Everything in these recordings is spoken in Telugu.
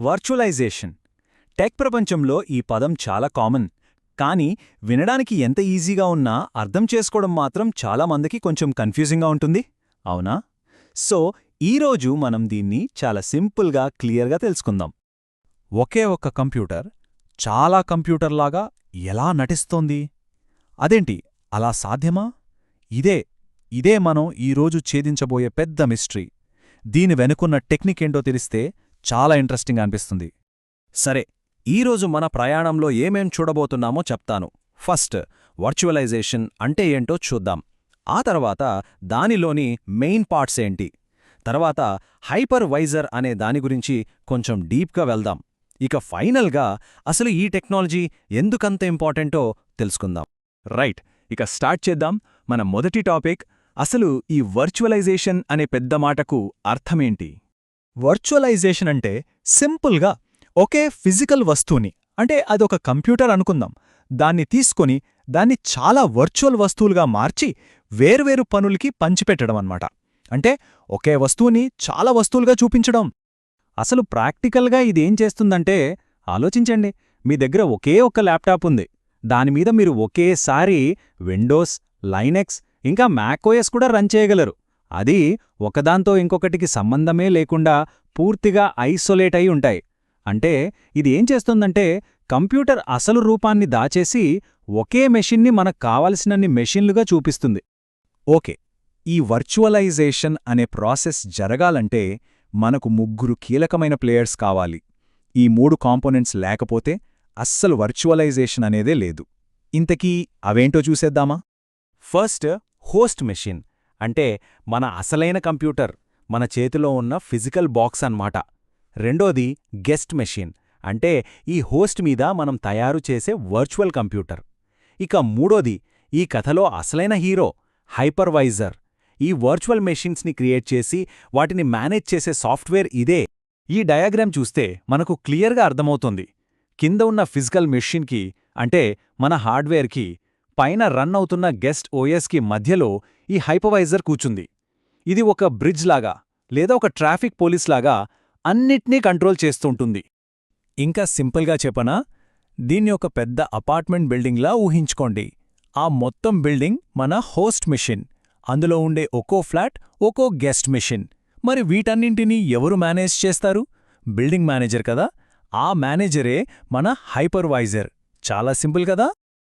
వర్చువలైజేషన్. టెక్ ప్రపంచంలో ఈ పదం చాలా కామన్. కానీ వినడానికి ఎంత ఈజీగా ఉన్నా అర్థం చేసుకోవడం మాత్రం చాలా మందికి కొంచెం కన్ఫ్యూజింగ్గా ఉంటుంది, అవునా? సో ఈరోజు మనం దీన్ని చాలా సింపుల్గా క్లియర్గా తెలుసుకుందాం. ఒకే ఒక్క కంప్యూటర్ చాలా కంప్యూటర్లాగా ఎలా నటిస్తోంది? అదేంటి, అలా సాధ్యమా? ఇదే మనం ఈరోజు ఛేదించబోయే పెద్ద మిస్టరీ. దీని వెనుకున్న టెక్నిక్ ఏంటో తెలిస్తే చాలా ఇంట్రెస్టింగ్ అనిపిస్తుంది. సరే, ఈరోజు మన ప్రయాణంలో ఏమేం చూడబోతున్నామో చెప్తాను. ఫస్ట్, వర్చువలైజేషన్ అంటే ఏంటో చూద్దాం. ఆ తర్వాత దానిలోని మెయిన్ పార్ట్స్ ఏంటి, తర్వాత హైపర్వైజర్ అనే దాని గురించి కొంచెం డీప్గా వెళ్దాం. ఇక ఫైనల్గా అసలు ఈ టెక్నాలజీ ఎందుకంత ఇంపార్టెంటో తెలుసుకుందాం. రైట్, ఇక స్టార్ట్ చేద్దాం. మన మొదటి టాపిక్, అసలు ఈ వర్చువలైజేషన్ అనే పెద్ద మాటకు అర్థమేంటి? వర్చువలైజేషన్ అంటే సింపుల్గా ఒకే ఫిజికల్ వస్తువుని, అంటే అదొక కంప్యూటర్ అనుకుందాం, దాన్ని తీసుకొని దాన్ని చాలా వర్చువల్ వస్తువులుగా మార్చి వేర్వేరు పనులకి పంచిపెట్టడం అన్నమాట. అంటే ఒకే వస్తువుని చాలా వస్తువులుగా చూపించడం. అసలు ప్రాక్టికల్గా ఇదేం చేస్తుందంటే, ఆలోచించండి. మీ దగ్గర ఒకే ఒక్క ల్యాప్టాప్ ఉంది. దానిమీద మీరు ఒకేసారి విండోస్, లైనెక్స్ ఇంకా మ్యాక్ఓఎస్ కూడా రన్ చేయగలరు. అది ఒకదాంతో ఇంకొకటికి సంబంధమే లేకుండా పూర్తిగా ఐసోలేట్ అయి ఉంటాయి. అంటే ఇది ఏం చేస్తుందంటే, కంప్యూటర్ అసలు రూపాన్ని దాచేసి ఒకే మెషిన్ని మనకు కావలసినన్ని మెషిన్లుగా చూపిస్తుంది. ఓకే, ఈ వర్చువలైజేషన్ అనే ప్రాసెస్ జరగాలంటే మనకు ముగ్గురు కీలకమైన ప్లేయర్స్ కావాలి. ఈ మూడు కాంపోనెంట్స్ లేకపోతే అస్సలు వర్చువలైజేషన్ అనేదే లేదు. ఇంతకీ అవేంటో చూసేద్దామా? First, host machine. అంటే మన అసలైన కంప్యూటర్, మన చేతిలో ఉన్న ఫిజికల్ బాక్స్ అన్నమాట. రెండోది గెస్ట్ మెషిన్. అంటే ఈ హోస్ట్ మీద మనం తయారు చేసే వర్చువల్ కంప్యూటర్. ఇక మూడోది, ఈ కథలో అసలైన హీరో, హైపర్వైజర్. ఈ వర్చువల్ మెషిన్స్ని క్రియేట్ చేసి వాటిని మేనేజ్ చేసే సాఫ్ట్వేర్ ఇదే. ఈ డయాగ్రామ్ చూస్తే మనకు క్లియర్గా అర్థమవుతుంది. కింద ఉన్న ఫిజికల్ మెషిన్కి, అంటే మన హార్డ్వేర్కి, పైన రన్ అవుతున్న గెస్ట్ ఓఎస్కి మధ్యలో ఈ హైపర్వైజర్ కూచుంది. ఇది ఒక బ్రిడ్జ్ లాగా లేదా ఒక ట్రాఫిక్ పోలీస్ లాగా అన్నిట్నీ కంట్రోల్ చేస్తుంటుంది. ఇంకా సింపుల్గా చెప్పనా, దీన్ని ఒక పెద్ద అపార్ట్మెంట్ బిల్డింగ్లా ఊహించుకోండి. ఆ మొత్తం బిల్డింగ్ మన హోస్ట్ మెషిన్. అందులో ఉండే ఒక్కో ఫ్లాట్ ఒక్కో గెస్ట్ మెషిన్. మరి వీటన్నింటినీ ఎవరు మేనేజ్ చేస్తారు? బిల్డింగ్ మేనేజర్ కదా. ఆ మేనేజరే మన హైపర్వైజర్. చాలా సింపుల్ కదా.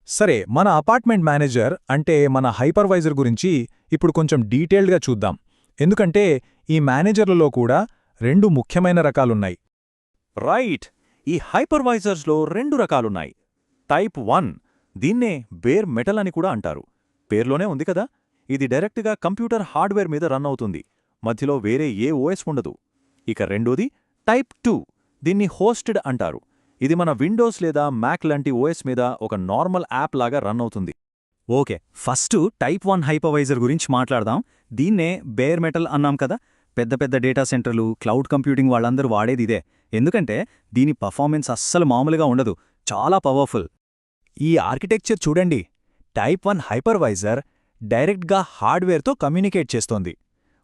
సరే, మన అపార్ట్మెంట్ మేనేజర్ అంటే మన హైపర్వైజర్ గురించి ఇప్పుడు కొంచెం డీటెయిల్డ్గా చూద్దాం. ఎందుకంటే ఈ మేనేజర్లలో కూడా రెండు ముఖ్యమైన రకాలున్నాయి. రైట్, ఈ హైపర్వైజర్స్లో రెండు రకాలున్నాయి. టైప్ 1, దీన్నే బేర్ మెటల్ అని కూడా అంటారు. పేర్లోనే ఉంది కదా, ఇది డైరెక్ట్గా కంప్యూటర్ హార్డ్వేర్ మీద రన్ అవుతుంది. మధ్యలో వేరే ఏ ఓఎస్ ఉండదు. ఇక రెండోది టైప్ 2, దీన్ని హోస్టెడ్ అంటారు. ఇది మన విండోస్ లేదా మ్యాక్ లాంటి ఓఎస్ మీద ఒక నార్మల్ యాప్ లాగా రన్ అవుతుంది. ఓకే, ఫస్ట్ టైప్ 1 హైపర్వైజర్ గురించి మాట్లాడదాం. దీన్నే బేర్ మెటల్ అన్నాం కదా. పెద్ద పెద్ద డేటా సెంటర్లు, క్లౌడ్ కంప్యూటింగ్ వాళ్ళందరూ వాడేది ఇదే. ఎందుకంటే దీని పర్ఫార్మెన్స్ అస్సలు మామూలుగా ఉండదు, చాలా పవర్ఫుల్. ఈ ఆర్కిటెక్చర్ చూడండి. టైప్ 1 హైపర్వైజర్ డైరెక్ట్గా హార్డ్వేర్తో కమ్యూనికేట్ చేస్తోంది.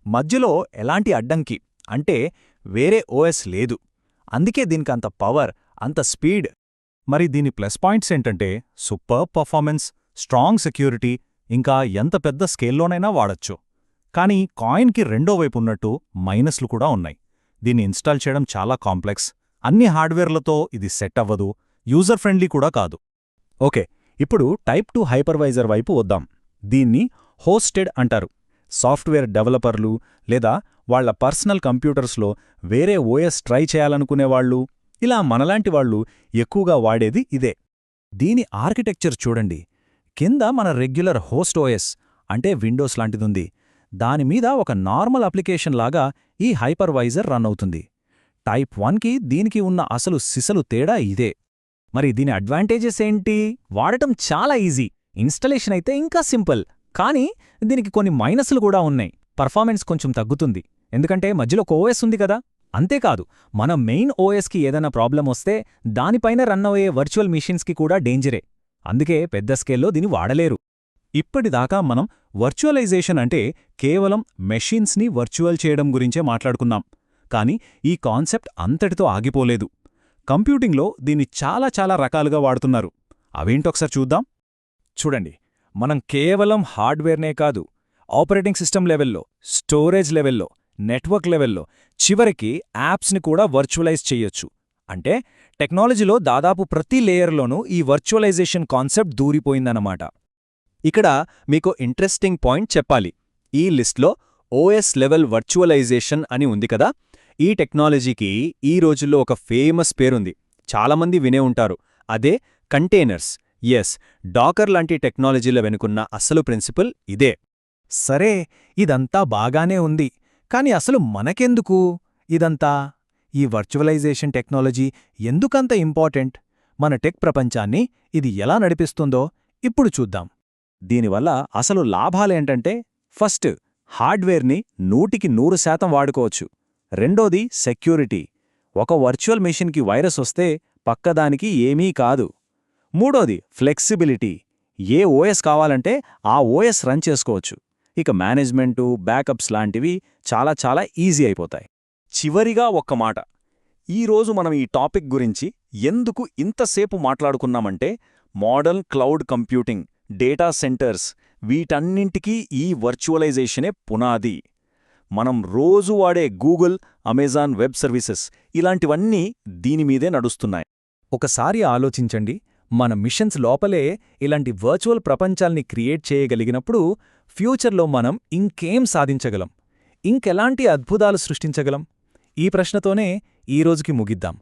మధ్యలో ఎలాంటి అడ్డంకి, అంటే వేరే ఓఎస్ లేదు. అందుకే దీనికంత పవర్, అంత స్పీడ్. మరి దీని ప్లస్ పాయింట్స్ ఏంటంటే సూపర్ పర్ఫార్మెన్స్, స్ట్రాంగ్ సెక్యూరిటీ, ఇంకా ఎంత పెద్ద స్కేల్లోనైనా వాడొచ్చు. కానీ కాయిన్కి రెండో వైపు ఉన్నట్టు మైనస్లు కూడా ఉన్నాయి. దీన్ని ఇన్స్టాల్ చేయడం చాలా కాంప్లెక్స్. అన్ని హార్డ్వేర్లతో ఇది సెట్ అవ్వదు, యూజర్ ఫ్రెండ్లీ కూడా కాదు. ఓకే, ఇప్పుడు టైప్ 2 హైపర్వైజర్ వైపు వద్దాం. దీన్ని హోస్టెడ్ అంటారు. సాఫ్ట్వేర్ డెవలపర్లు లేదా వాళ్ల పర్సనల్ కంప్యూటర్స్లో వేరే ఓఎస్ ట్రై చేయాలనుకునేవాళ్లు, ఇలా మనలాంటి వాళ్లు ఎక్కువగా వాడేది ఇదే. దీని ఆర్కిటెక్చర్ చూడండి. కింద మన రెగ్యులర్ హోస్ట్ ఓఎస్ అంటే విండోస్ లాంటిదుంది. దానిమీద ఒక నార్మల్ అప్లికేషన్ లాగా ఈ హైపర్వైజర్ రన్ అవుతుంది. టైప్ 1కి దీనికి ఉన్న అసలు సిసలు తేడా ఇదే. మరి దీని అడ్వాంటేజెస్ ఏంటి? వాడటం చాలా ఈజీ, ఇన్స్టలేషన్ అయితే ఇంకా సింపుల్. కానీ దీనికి కొన్ని మైనస్లు కూడా ఉన్నాయి. పర్ఫార్మెన్స్ కొంచెం తగ్గుతుంది, ఎందుకంటే మధ్యలో ఒక ఓఎస్ ఉంది కదా. అంతేకాదు, మన మెయిన్ ఓఎస్కి ఏదైనా ప్రాబ్లం వస్తే దానిపైన రన్ అయ్యే వర్చువల్ మిషన్స్కి కూడా డేంజరే. అందుకే పెద్ద స్కేల్లో దీన్ని వాడలేరు. ఇప్పటిదాకా మనం వర్చువలైజేషన్ అంటే కేవలం మెషిన్స్ని వర్చువల్ చేయడం గురించే మాట్లాడుకున్నాం. కానీ ఈ కాన్సెప్ట్ అంతటితో ఆగిపోలేదు. కంప్యూటింగ్లో దీన్ని చాలా చాలా రకాలుగా వాడుతున్నారు. అవేంటొకసారి చూద్దాం. చూడండి, మనం కేవలం హార్డ్వేర్నే కాదు, ఆపరేటింగ్ సిస్టమ్ లెవెల్లో, స్టోరేజ్ లెవెల్లో, నెట్వర్క్ లెవెల్లో, చివరికి యాప్స్ని కూడా వర్చువలైజ్ చెయ్యొచ్చు. అంటే టెక్నాలజీలో దాదాపు ప్రతి లేయర్లోనూ ఈ వర్చువలైజేషన్ కాన్సెప్ట్ దూరిపోయిందన్నమాట. ఇక్కడ మీకు ఇంట్రెస్టింగ్ పాయింట్ చెప్పాలి. ఈ లిస్ట్లో ఓఎస్ లెవెల్ వర్చువలైజేషన్ అని ఉంది కదా. ఈ టెక్నాలజీకి ఈ రోజుల్లో ఒక ఫేమస్ పేరుంది, చాలామంది వినే ఉంటారు. అదే కంటైనర్స్. ఎస్, డాకర్ లాంటి టెక్నాలజీల వెనుకున్న అసలు ప్రిన్సిపల్ ఇదే. సరే, ఇదంతా బాగానే ఉంది, కాని అసలు మనకెందుకు ఇదంతా? ఈ వర్చువలైజేషన్ టెక్నాలజీ ఎందుకంత ఇంపార్టెంట్? మన టెక్ ప్రపంచాన్ని ఇది ఎలా నడిపిస్తుందో ఇప్పుడు చూద్దాం. దీనివల్ల అసలు లాభాలేంటంటే, ఫస్ట్, హార్డ్వేర్ని 100% వాడుకోవచ్చు. రెండోది సెక్యూరిటీ. ఒక వర్చువల్ మెషిన్కి వైరస్ వస్తే పక్కదానికి ఏమీ కాదు. మూడోది ఫ్లెక్సిబిలిటీ. ఏ ఓఎస్ కావాలంటే ఆ ఓఎస్ రన్ చేసుకోవచ్చు. ఇక మేనేజ్మెంటు, బ్యాకప్స్ లాంటివి చాలా చాలా ఈజీ అయిపోతాయి. చివరిగా ఒక్క మాట. ఈరోజు మనం ఈ టాపిక్ గురించి ఎందుకు ఇంతసేపు మాట్లాడుకున్నామంటే, modern cloud computing, data centres, వీటన్నింటికీ ఈ వర్చువలైజేషనే పునాది. మనం రోజు వాడే గూగుల్, అమెజాన్ వెబ్ సర్వీసెస్ ఇలాంటివన్నీ దీనిమీదే నడుస్తున్నాయి. ఒకసారి ఆలోచించండి, మన మిషన్స్ లోపలే ఇలాంటి వర్చువల్ ప్రపంచాల్ని క్రియేట్ చేయగలిగినప్పుడు ఫ్యూచర్లో మనం ఇంకేం సాధించగలం? ఇంకెలాంటి అద్భుతాలు సృష్టించగలం? ఈ ప్రశ్నతోనే ఈరోజుకి ముగిద్దాం.